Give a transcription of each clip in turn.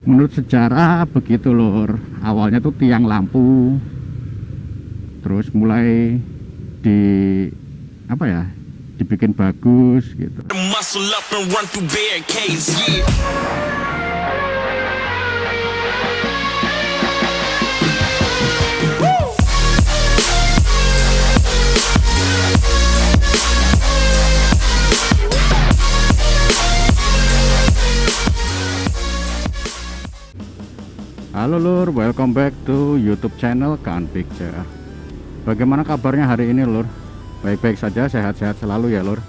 Menurut sejarah begitu lur, awalnya tuh tiang lampu, terus mulai di apa ya, dibikin bagus gitu. Halo lur, welcome back to YouTube channel Kaan Picture. Bagaimana kabarnya hari ini lur? Baik-baik saja, sehat-sehat selalu ya lur.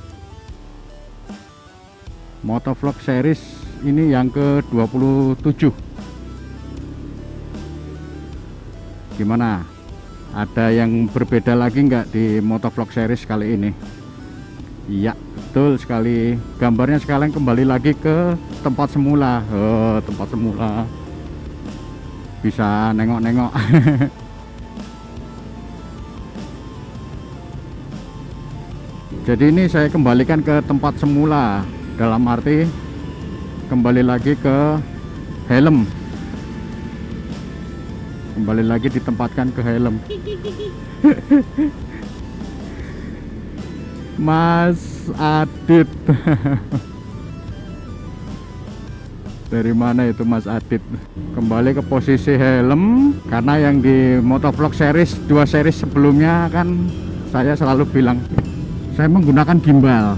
Motovlog series ini yang ke-27. Gimana? Ada yang berbeda lagi nggak di motovlog series kali ini? Iya, betul sekali. Gambarnya sekalian kembali lagi ke tempat semula. Tempat semula. Bisa nengok-nengok. Jadi ini saya kembalikan ke tempat semula, dalam arti kembali lagi ke helm, kembali lagi ditempatkan ke helm. Mas Adit. Dari mana itu Mas Adit? Kembali ke posisi helm, karena yang di motovlog series 2 series sebelumnya kan saya selalu bilang saya menggunakan gimbal.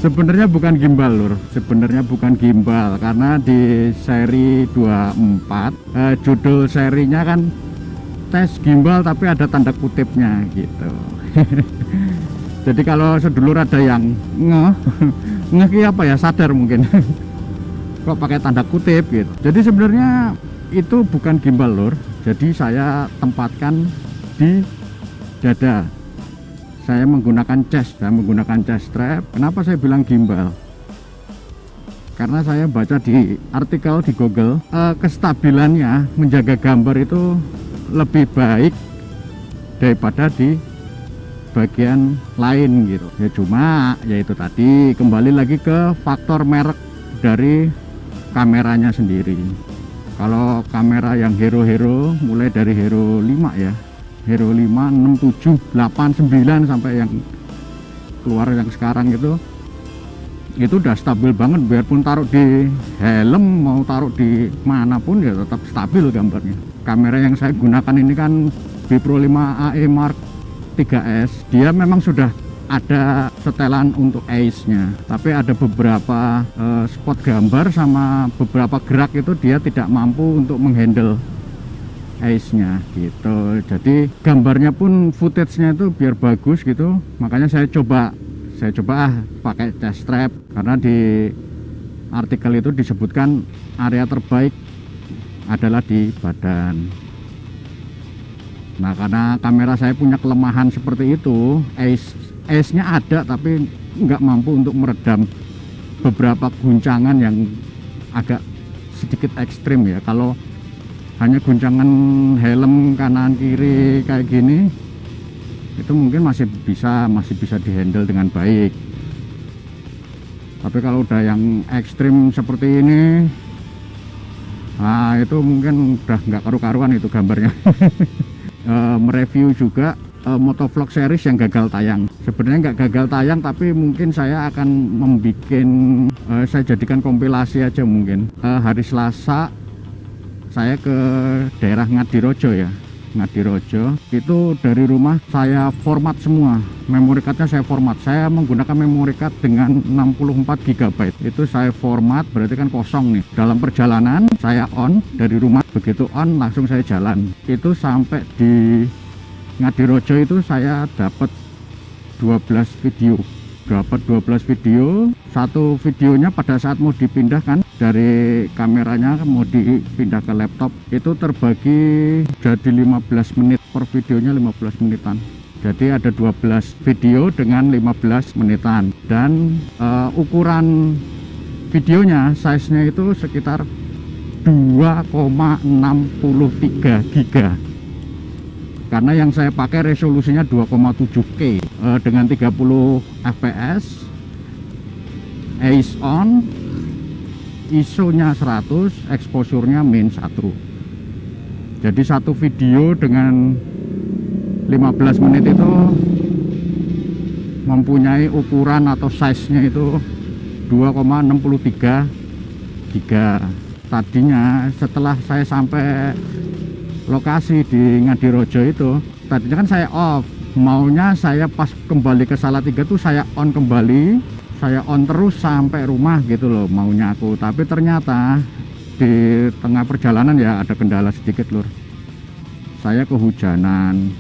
Sebenarnya bukan gimbal lur, sebenarnya bukan gimbal, karena di seri 24 judul serinya kan tes gimbal tapi ada tanda kutipnya gitu. Jadi kalau sedulur ada yang ngeh apa ya, sadar mungkin kok pakai tanda kutip gitu. Jadi sebenarnya itu bukan gimbal lur. Jadi saya tempatkan di dada. Saya menggunakan chest, saya menggunakan chest strap. Kenapa saya bilang gimbal? Karena saya baca di artikel di Google, kestabilannya menjaga gambar itu lebih baik daripada di bagian lain gitu. Ya cuma yaitu tadi kembali lagi ke faktor merek dari kameranya sendiri. Kalau kamera yang hero mulai dari hero 5 ya, hero 5, 6, 7, 8, 9 sampai yang keluar yang sekarang itu udah stabil banget. Biarpun taruh di helm, mau taruh di manapun ya tetap stabil gambarnya. Kamera yang saya gunakan ini kan Bipro 5 AE Mark 3S, dia memang sudah ada setelan untuk ace-nya, tapi ada beberapa spot gambar sama beberapa gerak itu dia tidak mampu untuk menghandle ace-nya gitu. Jadi gambarnya pun footage-nya itu biar bagus gitu, makanya saya coba pakai chest strap, karena di artikel itu disebutkan area terbaik adalah di badan. Nah, karena kamera saya punya kelemahan seperti itu, ace-nya ada tapi nggak mampu untuk meredam beberapa guncangan yang agak sedikit ekstrim ya. Kalau hanya guncangan helm kanan kiri kayak gini, itu mungkin masih bisa dihandle dengan baik. Tapi kalau udah yang ekstrim seperti ini, nah itu mungkin udah nggak karu-karuan itu gambarnya. Mereview juga motovlog series yang gagal tayang. Sebenarnya nggak gagal tayang, tapi mungkin saya akan saya jadikan kompilasi aja mungkin. Hari Selasa saya ke daerah Ngadirojo ya, Ngadirojo itu dari rumah saya format semua, memory cardnya saya format. Saya menggunakan memory card dengan 64 GB. Itu saya format, berarti kan kosong nih. Dalam perjalanan saya on dari rumah, begitu on langsung saya jalan. Itu sampai di Ngadirojo itu saya dapat 12 video. Satu videonya pada saat mau dipindahkan dari kameranya mau dipindah ke laptop itu terbagi jadi 15 menit, per videonya 15 menitan. Jadi ada 12 video dengan 15 menitan, dan ukuran videonya size-nya itu sekitar 2,63 giga. Karena yang saya pakai resolusinya 2,7K dengan 30 fps, ace on, ISO-nya 100, exposure-nya min 1. Jadi satu video dengan 15 menit itu mempunyai ukuran atau size-nya itu 2,63 giga. Tadinya setelah saya sampai lokasi di Ngadirojo itu, tadinya kan saya off, maunya saya pas kembali ke Salatiga tuh saya on kembali, saya on terus sampai rumah gitu loh maunya aku. Tapi ternyata di tengah perjalanan ya ada kendala sedikit lur. Saya kehujanan,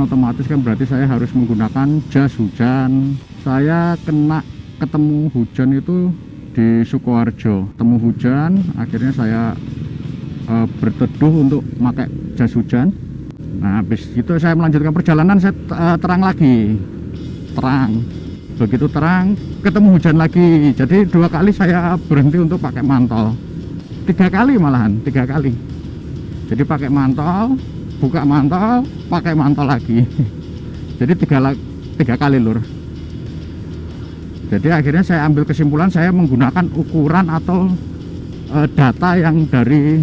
otomatis kan berarti saya harus menggunakan jas hujan. Saya ketemu hujan itu di Sukoharjo, ketemu hujan, akhirnya saya berteduh untuk pakai jas hujan. Nah habis itu saya melanjutkan perjalanan, saya terang lagi, begitu terang ketemu hujan lagi. Jadi 2 kali saya berhenti untuk pakai mantol, 3 kali malahan, 3 kali. Jadi pakai mantol, buka mantol, pakai mantol lagi. Jadi 3 kali lur. Jadi akhirnya saya ambil kesimpulan, saya menggunakan ukuran atau data yang dari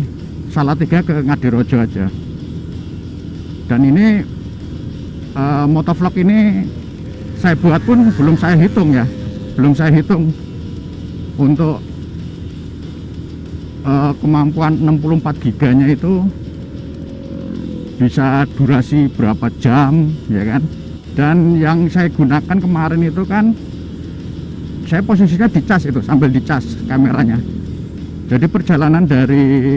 Salatiga ke Ngadirojo aja. Dan ini motovlog ini saya buat pun belum saya hitung ya, belum saya hitung untuk kemampuan 64 giganya itu bisa durasi berapa jam ya kan. Dan yang saya gunakan kemarin itu kan saya posisinya dicas, itu sambil dicas kameranya. Jadi perjalanan dari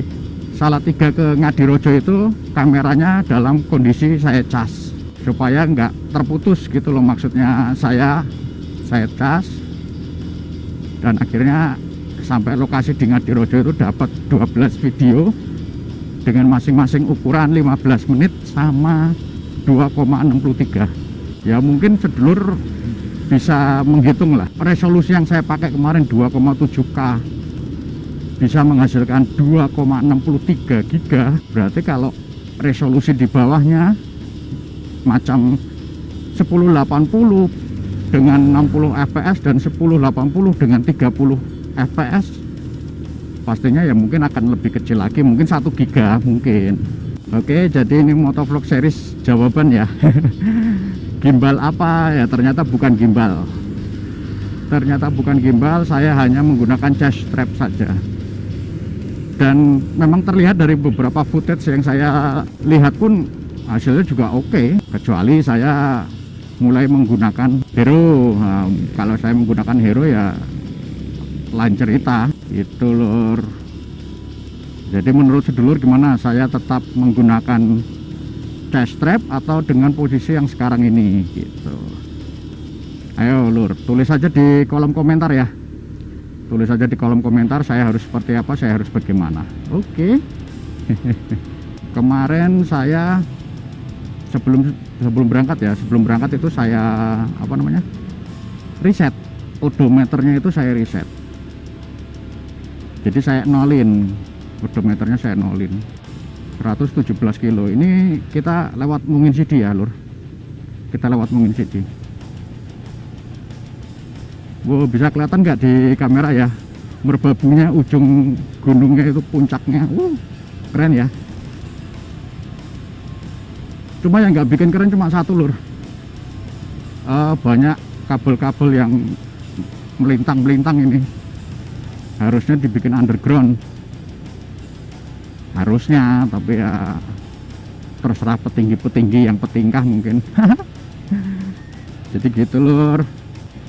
Salatiga ke Ngadirojo itu kameranya dalam kondisi saya cas supaya nggak terputus gitu loh, maksudnya saya cas. Dan akhirnya sampai lokasi di Ngadirojo itu dapat 12 video dengan masing-masing ukuran 15 menit sama 2,63. Ya mungkin sedulur bisa menghitung lah, resolusi yang saya pakai kemarin 2,7K bisa menghasilkan 2,63 giga. Berarti kalau resolusi di bawahnya macam 1080 dengan 60 fps dan 1080 dengan 30 fps, pastinya ya mungkin akan lebih kecil lagi, mungkin 1 giga mungkin. Oke, jadi ini motovlog series jawaban ya. Gimbal apa ya? Ternyata bukan gimbal. Saya hanya menggunakan chest strap saja. Dan memang terlihat dari beberapa footage yang saya lihat pun hasilnya juga oke. Kecuali saya mulai menggunakan hero. Nah, kalau saya menggunakan hero ya lain cerita itu lur. Jadi menurut sedulur gimana, saya tetap menggunakan chest strap atau dengan posisi yang sekarang ini gitu? Ayo lur, tulis aja di kolom komentar ya. Tulis aja di kolom komentar saya harus seperti apa, saya harus bagaimana. Oke. Kemarin saya sebelum berangkat itu saya reset odometernya, itu saya reset. Jadi saya nolin odometernya, 117 kilo. Ini kita lewat Mungin Sidi ya lur, kita lewat Mungin Sidi. Wow, bisa kelihatan nggak di kamera ya, merbabunya ujung gunungnya itu, puncaknya. Keren ya. Cuma yang nggak bikin keren cuma satu lur, banyak kabel-kabel yang melintang-melintang ini. Harusnya dibikin underground, harusnya, tapi ya terserah petinggi-petinggi yang petingkah mungkin. Jadi gitu lur.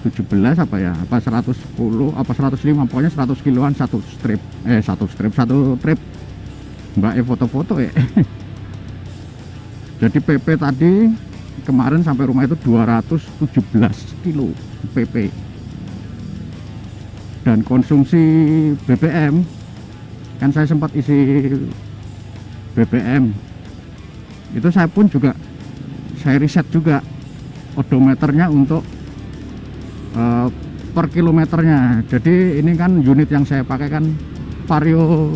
17 apa 110 apa 105, pokoknya 100 kiloan satu trip Mbak foto-foto ya. Jadi PP tadi kemarin sampai rumah itu 217 kilo PP. Dan konsumsi BBM kan saya sempat isi BBM itu, saya pun juga saya riset juga odometernya untuk per kilometernya. Jadi ini kan unit yang saya pakai kan Vario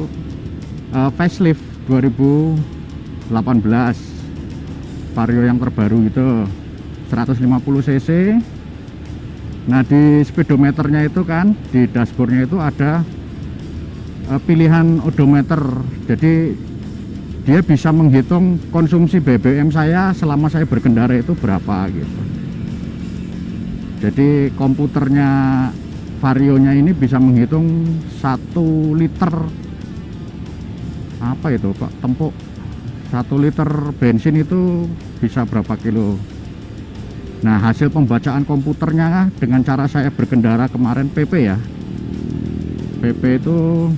facelift 2018, Vario yang terbaru itu 150 cc. Nah di speedometernya itu kan, di dashboardnya itu ada pilihan odometer. Jadi dia bisa menghitung konsumsi BBM saya selama saya berkendara itu berapa gitu. Jadi komputernya Varionya ini bisa menghitung 1 liter apa itu Pak Tempuk, 1 liter bensin itu bisa berapa kilo. Nah, hasil pembacaan komputernya dengan cara saya berkendara kemarin PP ya, PP itu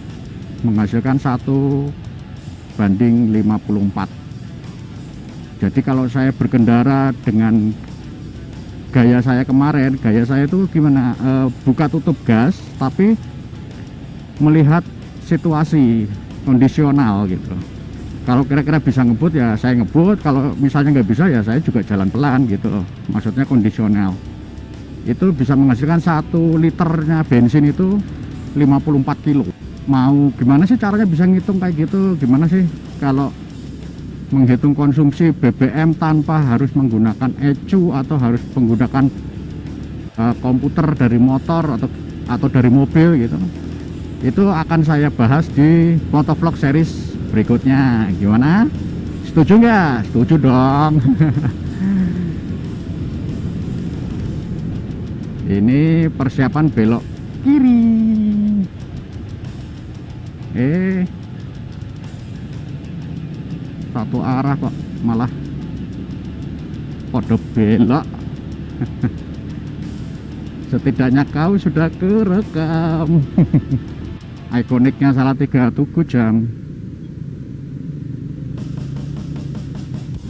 menghasilkan 1:54. Jadi kalau saya berkendara dengan gaya saya kemarin, gaya saya itu gimana, buka tutup gas tapi melihat situasi kondisional gitu. Kalau kira-kira bisa ngebut ya saya ngebut, kalau misalnya nggak bisa ya saya juga jalan pelan gitu loh. Maksudnya kondisional. Itu bisa menghasilkan 1 liternya bensin itu 54 kilo. Mau gimana sih caranya bisa ngitung kayak gitu? Gimana sih kalau menghitung konsumsi BBM tanpa harus menggunakan ECU atau harus menggunakan komputer dari motor atau dari mobil gitu? Itu akan saya bahas di motovlog series berikutnya. Gimana? Setuju nggak? Setuju dong. Ini persiapan belok kiri. Satu arah kok malah podo belok. Setidaknya kau sudah kerekam. Ikoniknya Salatiga Tugu Jam.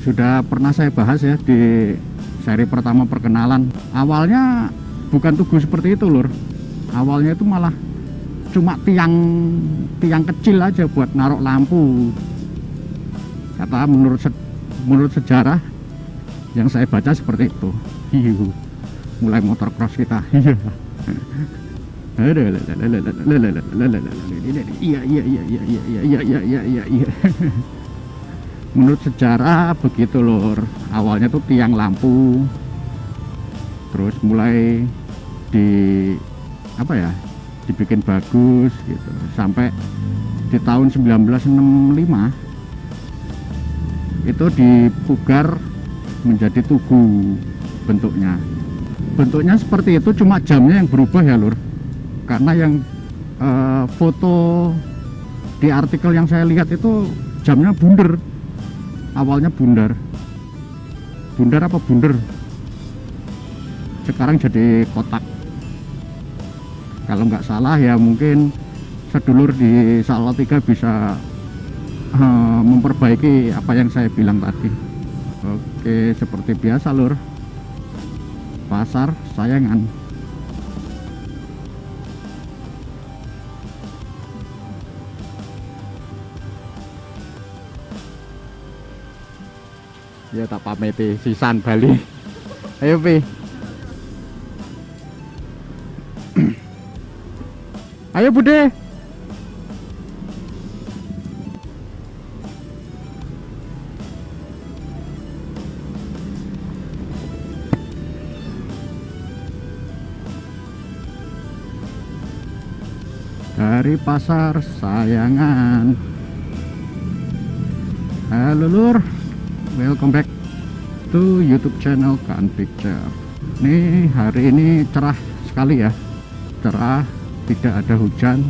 Sudah pernah saya bahas ya di seri pertama perkenalan. Awalnya bukan tugu seperti itu lur. Awalnya itu malah cuma tiang kecil aja buat naruh lampu. Kata menurut sejarah yang saya baca seperti itu. Hiu, mulai motor cross kita. Iya. Menurut sejarah begitu lor. Awalnya tuh tiang lampu, terus mulai dibikin bagus gitu sampai di tahun 1965 itu dipugar menjadi tugu bentuknya seperti itu, cuma jamnya yang berubah ya lur, karena yang foto di artikel yang saya lihat itu jamnya bundar. Awalnya bundar apa bunder, sekarang jadi kotak. Kalau nggak salah ya mungkin sedulur di Salatiga bisa memperbaiki apa yang saya bilang tadi. Oke, seperti biasa lur, pasar Sayangan. Ya tak pameti sisan Bali. Ayo Pi. Ayo Bude. Dari pasar Sayangan. Halo lur, welcome back to YouTube channel Kan Picture. Nih hari ini cerah sekali ya, cerah, tidak ada hujan.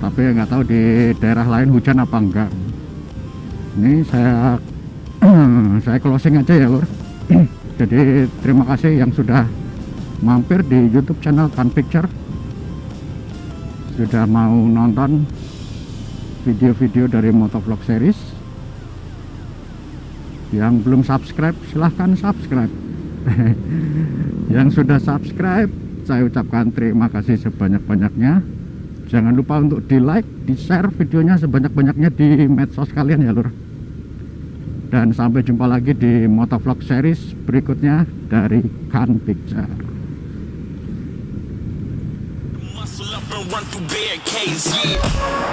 Tapi nggak tahu di daerah lain hujan apa enggak. Ini saya closing aja ya lur. Jadi terima kasih yang sudah mampir di YouTube channel Kan Picture, sudah mau nonton video-video dari motovlog series. Yang belum subscribe silahkan subscribe. Yang sudah subscribe saya ucapkan terima kasih sebanyak-banyaknya. Jangan lupa untuk di like, di share videonya sebanyak-banyaknya di medsos kalian ya lur. Dan sampai jumpa lagi di motovlog series berikutnya dari Kan Picture. Run through barricades, yeah.